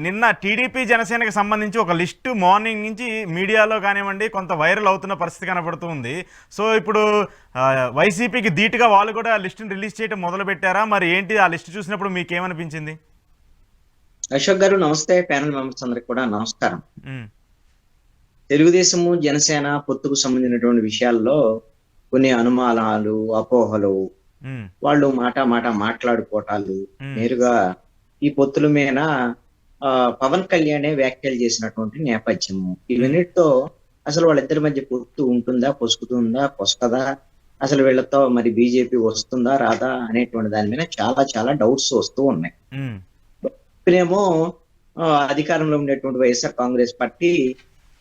నిన్న టీడీపీ జనసేనకి సంబంధించి ఒక లిస్టు మార్నింగ్ నుంచి మీడియాలో కానివ్వండి కొంత వైరల్ అవుతున్న పరిస్థితి కనబడుతుంది. సో ఇప్పుడు వైసీపీకి ధీటుగా వాళ్ళు కూడా లిస్టుని రిలీజ్ చేయడం మొదలు పెట్టారా? మరి ఏంటి ఆ లిస్టు చూసినప్పుడు మీకేమనిపించింది? అశోక్ గారు నమస్తే. ప్యానల్ మెంబర్స్ అందరికి కూడా నమస్కారం. ఉమ్, తెలుగుదేశము జనసేన పొత్తుకు సంబంధించినటువంటి విషయాల్లో కొన్ని అనుమానాలు, అపోహలు, ఉమ్, వాళ్ళు మాట మాట్లాడుకోవటాలు ఉమ్, నేరుగా ఈ పొత్తుల మీద ఆ పవన్ కళ్యాణే వ్యాఖ్యలు చేసినటువంటి నేపథ్యము ఉమ్, ఇవన్నిటితో అసలు వాళ్ళిద్దరి మధ్య పొత్తు ఉంటుందా, పొసుకుతుందా, పొసకదా, అసలు వీళ్ళతో మరి బీజేపీ వస్తుందా రాదా అనేటువంటి దాని మీద చాలా చాలా డౌట్స్ వస్తూ ఉన్నాయి. ఉమ్, ఇప్పుడేమో అధికారంలో ఉండేటువంటి వైఎస్ఆర్ కాంగ్రెస్ పార్టీ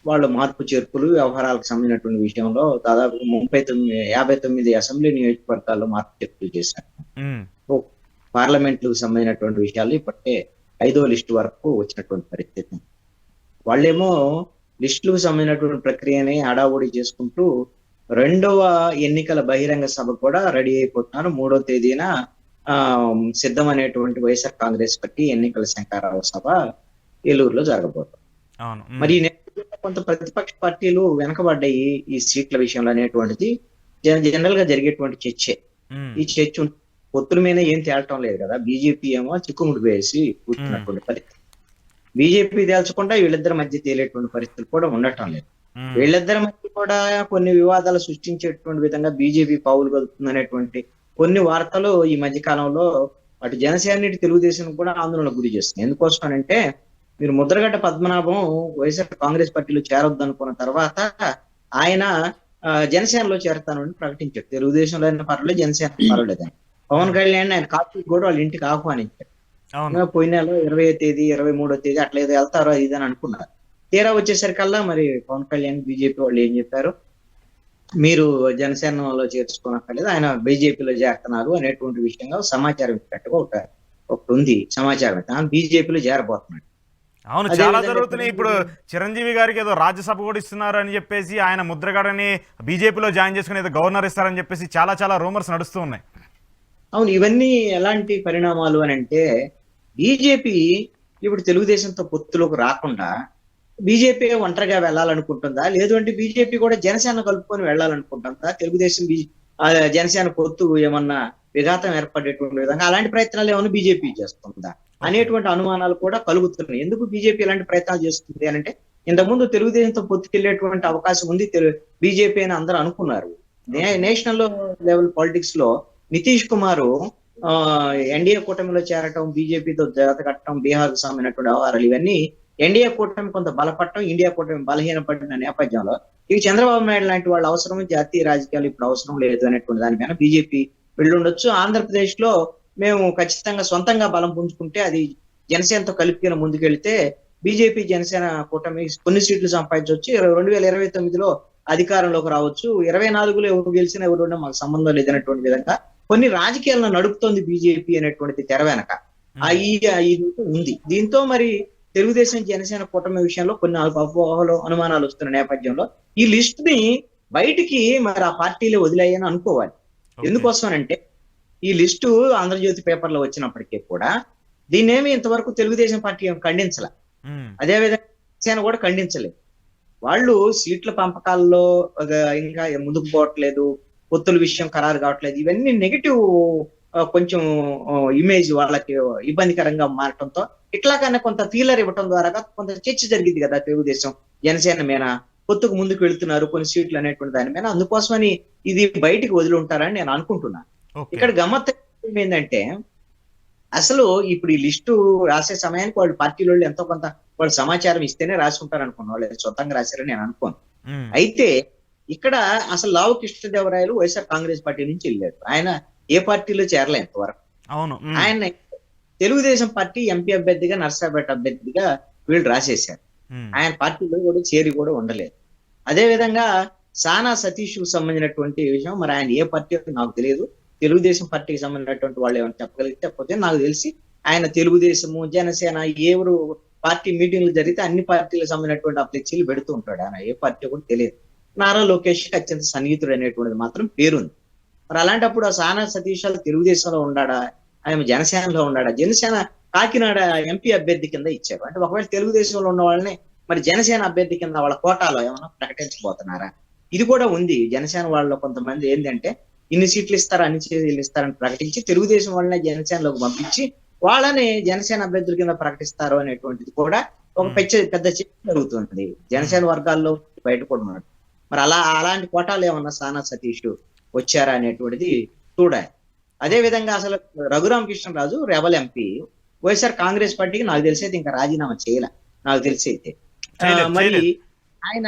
వాళ్ళు మార్పు చేర్పులు వ్యవహారాలకు సంబంధించినటువంటి విషయంలో దాదాపు 59 అసెంబ్లీ నియోజకవర్గాల్లో మార్పు చేర్పులు చేశారు. ఉమ్, పార్లమెంట్లకు సంబంధించినటువంటి విషయాలు ఇప్పటికే 5వ లిస్టు వరకు వచ్చినటువంటి పరిస్థితి. వాళ్ళేమో లిస్టులకు సంబంధించినటువంటి ప్రక్రియని హడావుడి చేసుకుంటూ 2వ ఎన్నికల బహిరంగ సభ కూడా రెడీ అయిపోతున్నారు. 3వ తేదీన సిద్ధం అనేటువంటి వైఎస్ఆర్ కాంగ్రెస్ పార్టీ ఎన్నికల శంకారావ సభ ఏలూరులో జరగబోతుంది. అవును. మరి ఈ నేపథ్యంలో కొంత ప్రతిపక్ష పార్టీలు వెనకబడ్డాయి ఈ సీట్ల విషయంలో అనేటువంటిది జనరల్ గా జరిగేటువంటి చర్చే. ఉమ్, ఈ చర్చ పొత్తుల మీద ఏం తేలటం లేదు కదా. బీజేపీ ఏమో చిక్కుముడి వేసి కూర్చున్నటువంటి పరిస్థితి. బీజేపీ తేల్చకుండా వీళ్ళిద్దరి మధ్య తేలేటువంటి పరిస్థితులు కూడా ఉండటం లేదు. ఉమ్, వీళ్ళిద్దరి మధ్య కూడా కొన్ని వివాదాలు సృష్టించేటువంటి విధంగా బీజేపీ పావులు కదుపుతుంది అనేటువంటి కొన్ని వార్తలు ఈ మధ్య కాలంలో అటు జనసేన ఇటు తెలుగుదేశం కూడా ఆందోళనకు గురి చేస్తుంది. ఎందుకోసం అంటే మీరు ముద్రగడ్డ పద్మనాభం వైఎస్ఆర్ కాంగ్రెస్ పార్టీలో చేరొద్దు అనుకున్న తర్వాత ఆయన జనసేనలో చేరతానని ప్రకటించాడు. తెలుగుదేశంలో అయిన పర్వాలేదు, జనసేన పర్వాలేదని. పవన్ కళ్యాణ్ ఆయన కాపీ కూడా వాళ్ళ ఇంటికి ఆహ్వానించాడు. అవును. పోయిన నెల 20వ తేదీ 23వ తేదీ అట్లా ఏదో వెళ్తారో ఇదని అనుకున్నారు. తీరా వచ్చేసరికల్లా మరి పవన్ కళ్యాణ్ బీజేపీ వాళ్ళు ఏం చెప్పారు, మీరు జనసేనలో చేర్చుకోనక్కర్లేదు, ఆయన బీజేపీలో చేరుతున్నారు అనేటువంటి విషయంగా సమాచారం ఇచ్చినట్టుగా ఒకటి ఉంది సమాచారం. ఆయన బీజేపీలో చేరబోతున్నాడు. అవును, చాలా జరుగుతున్నాయి. ఇప్పుడు చిరంజీవి గారికి ఏదో రాజ్యసభ కూడా ఇస్తున్నారు అని చెప్పేసి, ఆయన ముద్రగడని బీజేపీలో జాయిన్ చేసుకుని ఏదో గవర్నర్ ఇస్తారని చెప్పేసి చాలా చాలా రూమర్స్ నడుస్తూ ఉన్నాయి. అవును, ఇవన్నీ ఎలాంటి పరిణామాలు అని అంటే బీజేపీ ఇప్పుడు తెలుగుదేశంతో పొత్తులోకి రాకుండా బీజేపీ ఒంటరిగా వెళ్ళాలనుకుంటుందా, లేదు అంటే బీజేపీ కూడా జనసేన కలుపుకొని వెళ్ళాలనుకుంటుందా, తెలుగుదేశం జనసేన పొత్తు ఏమన్నా విఘాతం ఏర్పడేటువంటి విధంగా అలాంటి ప్రయత్నాలు ఏమన్నా బీజేపీ చేస్తుందా అనేటువంటి అనుమానాలు కూడా కలుగుతున్నాయి. ఎందుకు బీజేపీ ఇలాంటి ప్రయత్నాలు చేస్తుంది అని అంటే ఇంతకుముందు తెలుగుదేశంతో పొత్తుకెళ్లేటువంటి అవకాశం ఉంది బీజేపీ అని అందరూ అనుకున్నారు. నేషనల్ లెవెల్ పాలిటిక్స్ లో నితీష్ కుమార్ ఎన్డీఏ కూటమిలో చేరటం, బీజేపీతో జత కట్టడం, బీహార్ కు సంబంధించినటువంటి వ్యవహారాలు ఇవన్నీ ఎన్డీఏ కూటమి కొంత బలపడటం, ఇండియా కూటమి బలహీనపడిన నేపథ్యంలో ఇవి చంద్రబాబు నాయుడు లాంటి వాళ్ళ అవసరం, జాతీయ రాజకీయాలు ఇప్పుడు అవసరం లేదు అనేటువంటి దానిపైన బీజేపీ వెళ్ళుండొచ్చు. ఆంధ్రప్రదేశ్ లో మేము ఖచ్చితంగా సొంతంగా బలం పుంజుకుంటే అది జనసేనతో కలిపి ముందుకెళ్తే బీజేపీ జనసేన కూటమి కొన్ని సీట్లు సంపాదించవచ్చు. 2029లో అధికారంలోకి రావచ్చు. 24లో ఎవరు గెలిచినా ఎవరు మాకు సంబంధం లేదనేటువంటి విధంగా కొన్ని రాజకీయాలను నడుపుతోంది బీజేపీ అనేటువంటిది తెర వెనక ఉంది. దీంతో మరి తెలుగుదేశం జనసేన కూటమి విషయంలో కొన్ని అపోహలు, అనుమానాలు వస్తున్న నేపథ్యంలో ఈ లిస్ట్ ని బయటికి మరి ఆ పార్టీలు వదిలేయని అనుకోవాలి. ఎందుకోసం అంటే ఈ లిస్టు ఆంధ్రజ్యోతి పేపర్లో వచ్చినప్పటికీ కూడా దీన్నేమి ఇంతవరకు తెలుగుదేశం పార్టీ ఖండించాల, అదేవిధంగా జనసేన కూడా ఖండించలేదు. వాళ్ళు సీట్ల పంపకాల్లో ఇంకా ముందుకు పోవట్లేదు, పొత్తుల విషయం ఖరారు కావట్లేదు, ఇవన్నీ నెగిటివ్ కొంచెం ఇమేజ్ వాళ్ళకి ఇబ్బందికరంగా మారటంతో ఇట్లాగానే కొంత ఫీలర్ ఇవ్వటం ద్వారా కొంత చర్చ జరిగింది కదా తెలుగుదేశం జనసేన మీద పొత్తుకు ముందుకు వెళుతున్నారు కొన్ని సీట్లు అనేటువంటి దాని మీద. అందుకోసమని ఇది బయటికి వదిలి ఉంటారని నేను అనుకుంటున్నాను. ఇక్కడ గమ్మత్ ఏంటంటే అసలు ఇప్పుడు ఈ లిస్టు రాసే సమయానికి వాళ్ళు పార్టీలో ఎంతో కొంత వాళ్ళు సమాచారం ఇస్తేనే రాసుకుంటారు అనుకున్న వాళ్ళు సొంతంగా రాశారని నేను అనుకోను. అయితే ఇక్కడ అసలు లావు కృష్ణదేవరాయలు వైఎస్ఆర్ కాంగ్రెస్ పార్టీ నుంచి వెళ్ళాడు. ఆయన ఏ పార్టీలో చేరలే ఇంతవరకు. ఆయన తెలుగుదేశం పార్టీ ఎంపీ అభ్యర్థిగా, నర్సాపేట అభ్యర్థిగా వీళ్ళు రాసేశారు. ఆయన పార్టీలో కూడా చేరి కూడా ఉండలేదు. అదే విధంగా సానా సతీష్ కు సంబంధించినటువంటి విషయం మరి ఆయన ఏ పార్టీ నాకు తెలియదు. తెలుగుదేశం పార్టీకి సంబంధించినటువంటి వాళ్ళు ఏమైనా చెప్పగలిగితే పోతే నాకు తెలిసి ఆయన తెలుగుదేశము, జనసేన ఎవరు పార్టీ మీటింగ్లు జరిగితే అన్ని పార్టీలకు సంబంధించినటువంటి ఆ ఫ్లెక్సీలు పెడుతూ ఉంటాడు. ఆయన ఏ పార్టీ కూడా తెలియదు. నారా లోకేష్ కి అత్యంత సన్నిహితుడు అనేటువంటిది మాత్రం పేరుంది. మరి అలాంటప్పుడు ఆ సానా సతీష్ తెలుగుదేశంలో ఉన్నాడా, ఆయన జనసేనలో ఉన్నాడా? జనసేన కాకినాడ ఎంపీ అభ్యర్థి కింద ఇచ్చారు. అంటే ఒకవేళ తెలుగుదేశంలో ఉన్న వాళ్ళని మరి జనసేన అభ్యర్థి కింద వాళ్ళ కోటాలో ఏమైనా ప్రకటించబోతున్నారా? ఇది కూడా ఉంది. జనసేన వాళ్ళు కొంతమంది ఏంటంటే ఇన్ని సీట్లు ఇస్తారు, అన్ని సీట్లు ఇస్తారని ప్రకటించి తెలుగుదేశం వాళ్ళని జనసేనలోకి పంపించి వాళ్ళని జనసేన అభ్యర్థుల కింద ప్రకటిస్తారు అనేటువంటిది కూడా ఒక పెద్ద చర్చ జరుగుతుంది జనసేన వర్గాల్లో, బయట కూడా ఉన్నాడు. మరి అలాంటి కోటాలు ఏమన్నా సానా సతీష్ వచ్చారా అనేటువంటిది చూడాలి. అదే విధంగా అసలు రఘురామకృష్ణరాజు రెబల్ ఎంపీ వైఎస్ఆర్ కాంగ్రెస్ పార్టీకి నాకు తెలిసి అయితే ఇంకా రాజీనామా చేయలే, నాకు తెలిసి అయితే. మరి ఆయన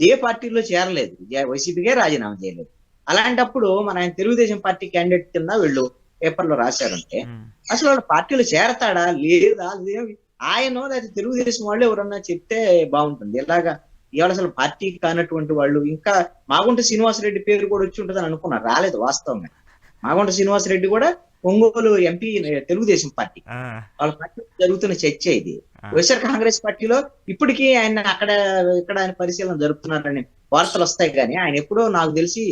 ఏ పార్టీలో చేరలేదు, వైసీపీకే రాజీనామా చేయలేదు. అలాంటప్పుడు మన ఆయన తెలుగుదేశం పార్టీ క్యాండిడేట్ కింద వీళ్ళు పేపర్లో రాశారంటే అసలు వాళ్ళ పార్టీలో చేరతాడా లేదా, ఆయన లేదా తెలుగుదేశం వాళ్ళు ఎవరన్నా చెప్తే బాగుంటుంది. ఇలాగా ఇవాళ అసలు పార్టీకి కానటువంటి వాళ్ళు, ఇంకా మాగుంట శ్రీనివాసరెడ్డి పేరు కూడా వచ్చి ఉంటుందని అనుకున్నారు, రాలేదు వాస్తవంగా. మాగుంట శ్రీనివాసరెడ్డి కూడా ఒంగోలు ఎంపీ తెలుగుదేశం పార్టీ, వాళ్ళ పార్టీ జరుగుతున్న చర్చ ఇది. వైఎస్ఆర్ కాంగ్రెస్ పార్టీలో ఇప్పటికీ ఆయన అక్కడ ఇక్కడ ఆయన పరిశీలన జరుపుతున్నారని వార్తలు వస్తాయి, కానీ ఆయన ఎప్పుడో నాకు తెలిసి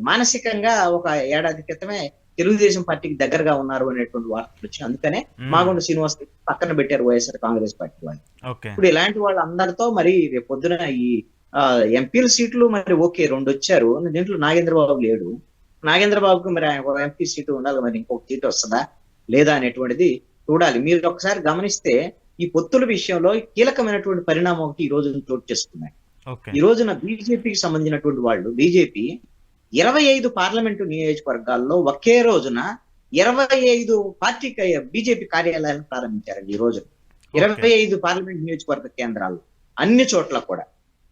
మానసికంగా ఒక ఏడాది క్రితమే తెలుగుదేశం పార్టీకి దగ్గరగా ఉన్నారు అనేటువంటి వార్తలు వచ్చి అందుకనే మాగుంట శ్రీనివాస్ పక్కన పెట్టారు వైఎస్ఆర్ కాంగ్రెస్ పార్టీ వాళ్ళు. ఇప్పుడు ఇలాంటి వాళ్ళందరితో మరి రేపు పొద్దున ఈ ఎంపీల సీట్లు మరి ఓకే 2 వచ్చారు, దీంట్లో నాగేంద్రబాబు లేడు. నాగేంద్రబాబుకి మరి ఆయన ఒక ఎంపీ సీటు ఉండాలి, మరి ఇంకొక సీటు వస్తుందా లేదా అనేటువంటిది చూడాలి. మీరు ఒకసారి గమనిస్తే ఈ పొత్తుల విషయంలో కీలకమైనటువంటి పరిణామం ఒకటి ఈ రోజు చోటు చేసుకున్నాయి. ఈ రోజున బీజేపీకి సంబంధించినటువంటి వాళ్ళు, బీజేపీ 25 పార్లమెంటు నియోజకవర్గాల్లో ఒకే రోజున 25 పార్టీ బీజేపీ కార్యాలయాలను ప్రారంభించారండి. ఈ రోజు 25 పార్లమెంట్ నియోజకవర్గ కేంద్రాలు అన్ని చోట్ల కూడా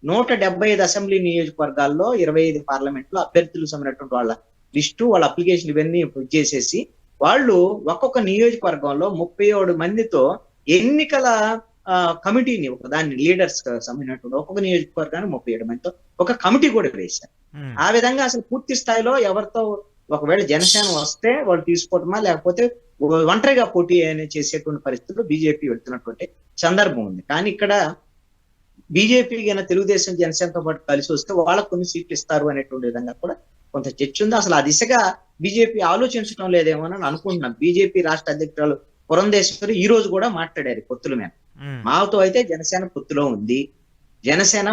175 అసెంబ్లీ నియోజకవర్గాల్లో 25 పార్లమెంట్లో అభ్యర్థులు సంబంధించినటువంటి వాళ్ళ లిస్టు, వాళ్ళ అప్లికేషన్ ఇవన్నీ చేసేసి వాళ్ళు ఒక్కొక్క నియోజకవర్గంలో 37 మందితో ఎన్నికల కమిటీని, ఒక దాన్ని లీడర్స్ సంబంధించినటువంటి ఒక్కొక్క నియోజకవర్గాన్ని 37 మందితో ఒక కమిటీ కూడా వేశారు. ఆ విధంగా అసలు పూర్తి స్థాయిలో ఎవరితో ఒకవేళ జనసేన వస్తే వాళ్ళు తీసుకోవటమా లేకపోతే ఒంటరిగా పోటీ చేసేటువంటి పరిస్థితుల్లో బీజేపీ వెళ్తున్నటువంటి సందర్భం ఉంది. కానీ ఇక్కడ బీజేపీ అయినా తెలుగుదేశం జనసేనతో పాటు కలిసి వస్తే వాళ్ళకు కొన్ని సీట్లు ఇస్తారు అనేటువంటి విధంగా కూడా కొంత చర్చ ఉంది. అసలు ఆ దిశగా బీజేపీ ఆలోచించడం లేదేమో అని అనుకుంటున్నాను. బీజేపీ రాష్ట్ర అధ్యక్షురాలు పురంధేశ్వరి ఈ రోజు కూడా మాట్లాడారు పొత్తుల మీద. మాతో అయితే జనసేన పొత్తులో ఉంది, జనసేన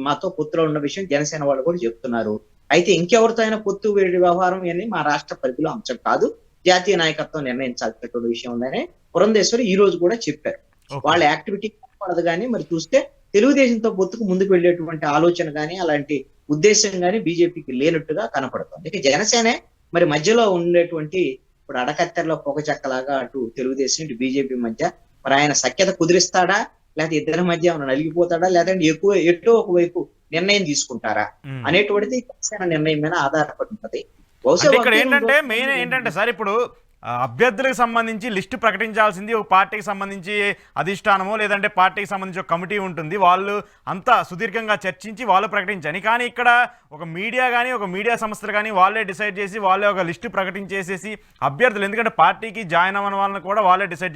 మాతో పొత్తులో ఉన్న విషయం జనసేన వాళ్ళు కూడా చెప్తున్నారు. అయితే ఇంకెవరితో అయినా పొత్తు వ్యవహారం అని మా రాష్ట్ర పరిధిలో అంశం కాదు, జాతీయ నాయకత్వం నిర్ణయించాల్సినటువంటి విషయం ఉందని పురంధేశ్వరి ఈ రోజు కూడా చెప్పారు. వాళ్ళ యాక్టివిటీ కనపడదు, కానీ మరి చూస్తే తెలుగుదేశంతో పొత్తుకు ముందుకు వెళ్ళేటువంటి ఆలోచన కానీ అలాంటి ఉద్దేశం కానీ బీజేపీకి లేనట్టుగా కనపడుతుంది. ఇక జనసేనే మరి మధ్యలో ఉండేటువంటి, ఇప్పుడు అడకత్తెరలో పొగ చెక్కలాగా అటు తెలుగుదేశం ఇటు బీజేపీ మధ్య మరి ఆయన సఖ్యత కుదిరిస్తాడా, లేకపోతే ఇద్దరి మధ్య ఏమైనా నలిగిపోతాడా, లేదంటే ఎటో ఒకవైపు నిర్ణయం తీసుకుంటారా అనేటువంటిది జనసేన నిర్ణయం మీద ఆధారపడి ఉంటది. బహుశా ఇక్కడ ఏంటంటే మెయిన్ ఏంటంటే సార్, ఇప్పుడు అభ్యర్థులకు సంబంధించి లిస్టు ప్రకటించాల్సింది ఒక పార్టీకి సంబంధించి అధిష్టానమో లేదంటే పార్టీకి సంబంధించి ఒక కమిటీ ఉంటుంది, వాళ్ళు అంతా సుదీర్ఘంగా చర్చించి వాళ్ళు ప్రకటించని. కానీ ఇక్కడ ఒక మీడియా కానీ ఒక మీడియా సంస్థలు కానీ వాళ్ళే డిసైడ్ చేసి వాళ్ళే ఒక లిస్టు ప్రకటించేసేసి అభ్యర్థులు, ఎందుకంటే పార్టీకి జాయిన్ అవ్వని వాళ్ళని కూడా వాళ్ళే డిసైడ్